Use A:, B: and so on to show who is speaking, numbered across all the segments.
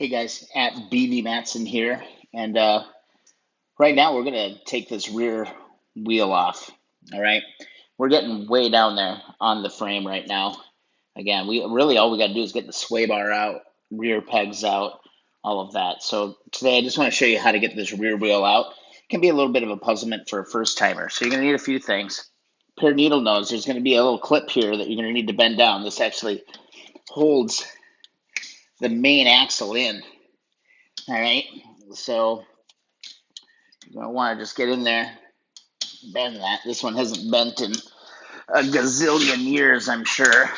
A: Hey guys, at BD Matson here, and right now we're gonna take this rear wheel off. All right, we're getting way down there on the frame right now. Again, we really all we gotta do is get the sway bar out, rear pegs out, all of that. So today I just want to show you how to get this rear wheel out. It can be a little bit of a puzzlement for a first timer. So you're gonna need a few things. Pair of needle nose. There's gonna be a little clip here that you're gonna need to bend down. This actually holds the main axle in. All right, so you're going to want to just get in there, bend that. This one hasn't bent in a gazillion years, I'm sure.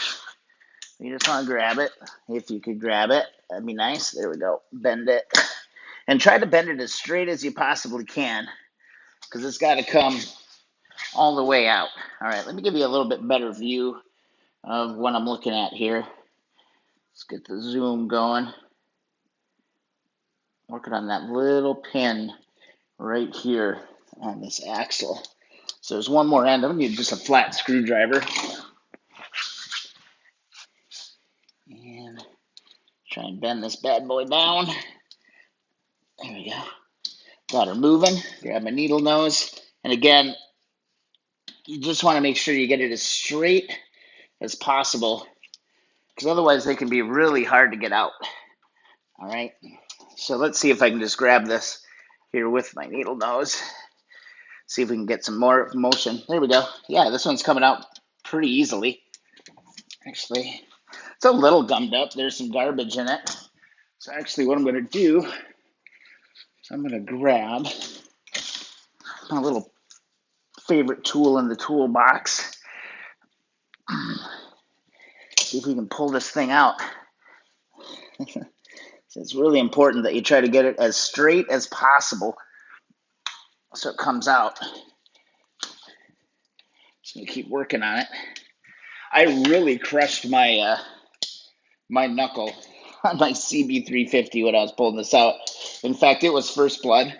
A: You just want to grab it. If you could grab it, that'd be nice. There we go. Bend it. And try to bend it as straight as you possibly can, because it's got to come all the way out. All right, let me give you a little bit better view of what I'm looking at here. Let's get the zoom going. Working on that little pin right here on this axle. So there's one more end. I'm going to need just a flat screwdriver. And try and bend this bad boy down. There we go. Got her moving. Grab my needle nose. And again, you just want to make sure you get it as straight as possible, because otherwise they can be really hard to get out. All right. So let's see if I can just grab this here with my needle nose. See if we can get some more motion. There we go. Yeah, this one's coming out pretty easily. Actually, it's a little gummed up. There's some garbage in it. So actually what I'm going to do is I'm going to grab my little favorite tool in the toolbox. See if we can pull this thing out. So it's really important that you try to get it as straight as possible so it comes out. Just going to keep working on it. I really crushed my my knuckle on my CB350 when I was pulling this out. In fact, it was first blood.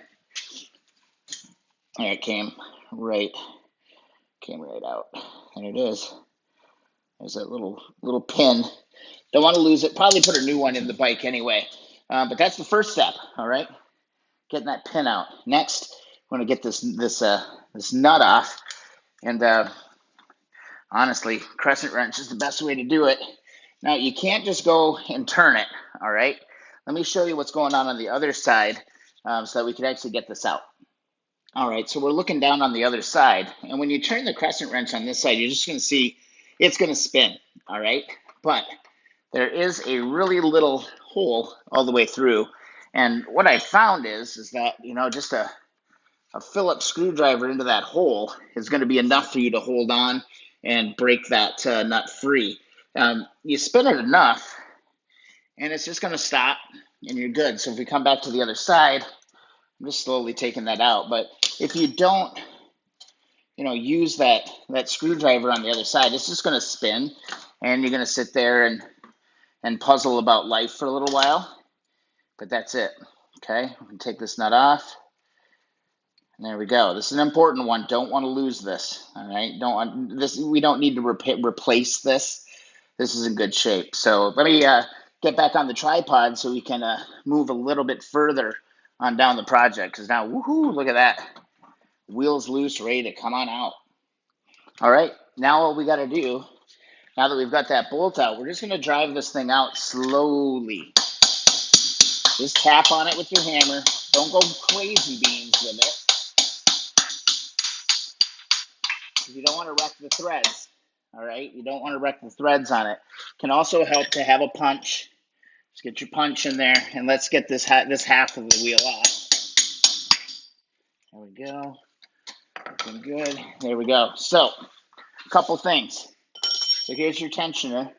A: And it came right out. There it is. There's that little pin. Don't want to lose it. Probably put a new one in the bike anyway. But that's the first step. All right, getting that pin out. Next, we're going to get this nut off. And honestly, crescent wrench is the best way to do it. Now you can't just go and turn it. All right. Let me show you what's going on the other side, so that we can actually get this out. All right, so we're looking down on the other side, and when you turn the crescent wrench on this side, you're just going to see it's going to spin, all right? But there is a really little hole all the way through, and what I found is that, just a Phillips screwdriver into that hole is going to be enough for you to hold on and break that nut free. You spin it enough, and it's just going to stop, and you're good. So if we come back to the other side, I'm just slowly taking that out. But if you don't, use that screwdriver on the other side, it's just going to spin, and you're going to sit there and puzzle about life for a little while. But that's it. Okay, we can take this nut off. And there we go. This is an important one. Don't want to lose this. All right. Don't want this. We don't need to replace this. This is in good shape. So let me get back on the tripod so we can move a little bit further on down the project. Because now, woohoo! Look at that. Wheels loose, ready to come on out. All right. Now what we got to do, now that we've got that bolt out, we're just going to drive this thing out slowly. Just tap on it with your hammer. Don't go crazy beans with it. You don't want to wreck the threads. All right, you don't want to wreck the threads on it. Can also help to have a punch. Just get your punch in there, and let's get this half of the wheel off. There we go. Looking good. There we go. So, a couple things. So here's your tensioner.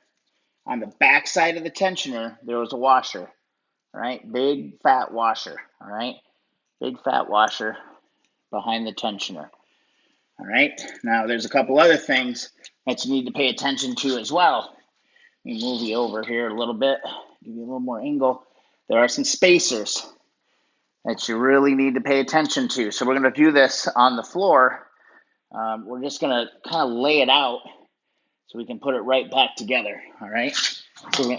A: On the back side of the tensioner, there was a washer. All right, big fat washer. All right, big fat washer behind the tensioner. All right, now there's a couple other things that you need to pay attention to as well. Let me move you over here a little bit, give you a little more angle. There are some spacers that you really need to pay attention to. So we're going to do this on the floor. We're just going to kind of lay it out so we can put it right back together. All right, so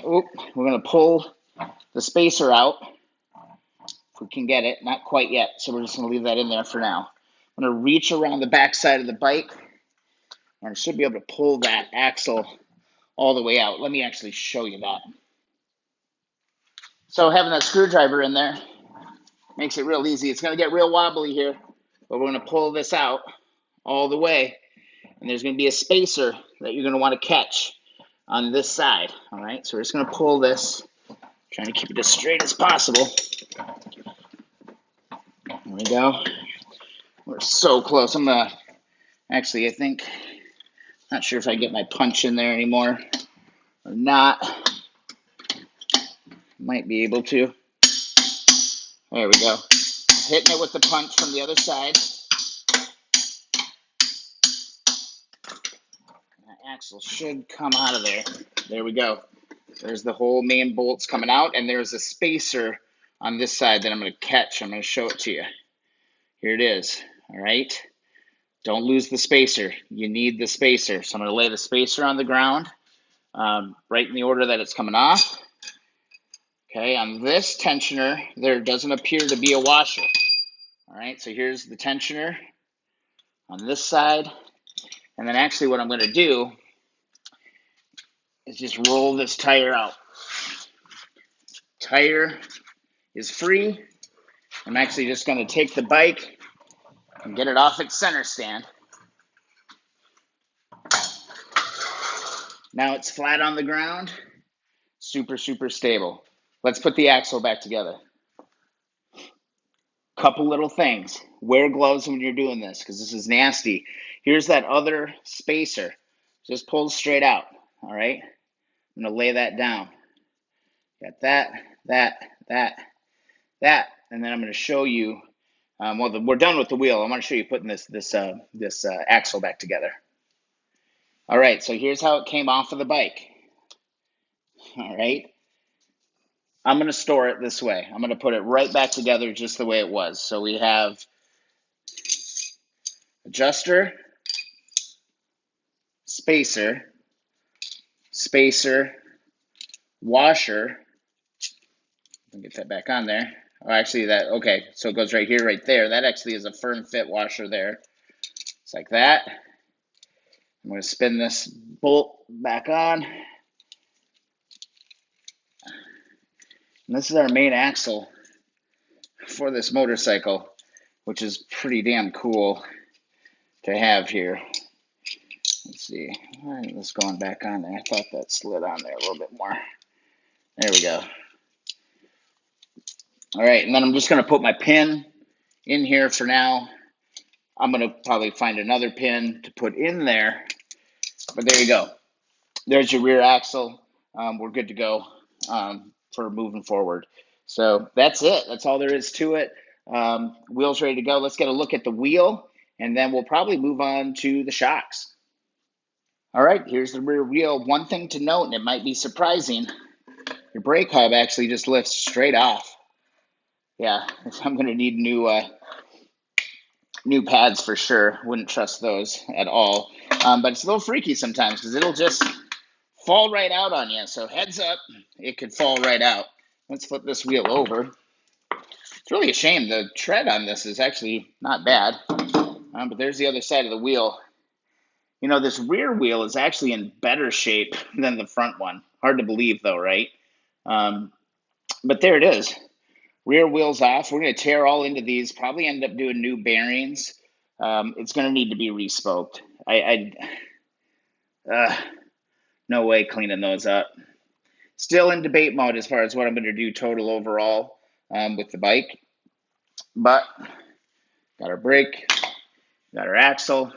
A: we're going to pull the spacer out, if we can get it. Not quite yet, so we're just going to leave that in there for now. I'm going to reach around the back side of the bike, and I should be able to pull that axle all the way out. Let me actually show you that. So having that screwdriver in there makes it real easy. It's going to get real wobbly here, but we're going to pull this out all the way, and there's going to be a spacer that you're going to want to catch on this side. All right, so we're just going to pull this, trying to keep it as straight as possible. There we go. We're so close. I'm going to, actually, I think, not sure if I get my punch in there anymore or not. Might be able to. There we go. Hitting it with the punch from the other side. That axle should come out of there. There we go. There's the whole main bolts coming out, and there's a spacer on this side that I'm going to catch. I'm going to show it to you. Here it is. All right. Don't lose the spacer. You need the spacer. So I'm going to lay the spacer on the ground, right in the order that it's coming off. Okay, on this tensioner, there doesn't appear to be a washer. All right, so here's the tensioner on this side. And then actually what I'm going to do is just roll this tire out. Tire is free. I'm actually just going to take the bike and get it off its center stand. Now it's flat on the ground. Super, super stable. Let's put the axle back together. Couple little things. Wear gloves when you're doing this because this is nasty. Here's that other spacer. Just pull straight out. All right. I'm going to lay that down. Got that, that. And then I'm going to show you, well, we're done with the wheel. I want to show you putting this axle back together. All right. So here's how it came off of the bike. All right. I'm going to store it this way. I'm going to put it right back together just the way it was. So we have adjuster, spacer, washer. Let me get that back on there. Oh, actually, okay, so it goes right here, right there. That actually is a firm fit washer there. It's like that. I'm going to spin this bolt back on. And this is our main axle for this motorcycle, which is pretty damn cool to have here. Let's see. All right, let's go on back on there. I thought that slid on there a little bit more. There we go. All right, and then I'm just going to put my pin in here for now. I'm going to probably find another pin to put in there. But there you go. There's your rear axle. We're good to go for moving forward. So that's it. That's all there is to it. Wheel's ready to go. Let's get a look at the wheel, and then we'll probably move on to the shocks. All right, here's the rear wheel. One thing to note, and it might be surprising, your brake hub actually just lifts straight off. Yeah, I'm going to need new pads for sure. Wouldn't trust those at all. But it's a little freaky sometimes because it'll just fall right out on you. So heads up, it could fall right out. Let's flip this wheel over. It's really a shame. The tread on this is actually not bad. But there's the other side of the wheel. You know, this rear wheel is actually in better shape than the front one. Hard to believe though, right? But there it is. Rear wheel's off. We're going to tear all into these, probably end up doing new bearings. It's going to need to be respoked. No way cleaning those up. Still in debate mode as far as what I'm going to do total overall with the bike. But got our brake, got our axle,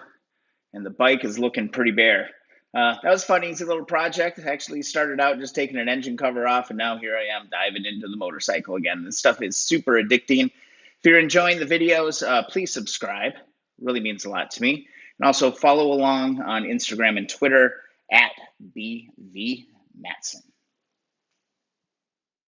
A: and the bike is looking pretty bare. That was fun, easy little project. I actually started out just taking an engine cover off, and now here I am diving into the motorcycle again. This stuff is super addicting. If you're enjoying the videos, please subscribe. It really means a lot to me. And also follow along on Instagram and Twitter at BV Matson.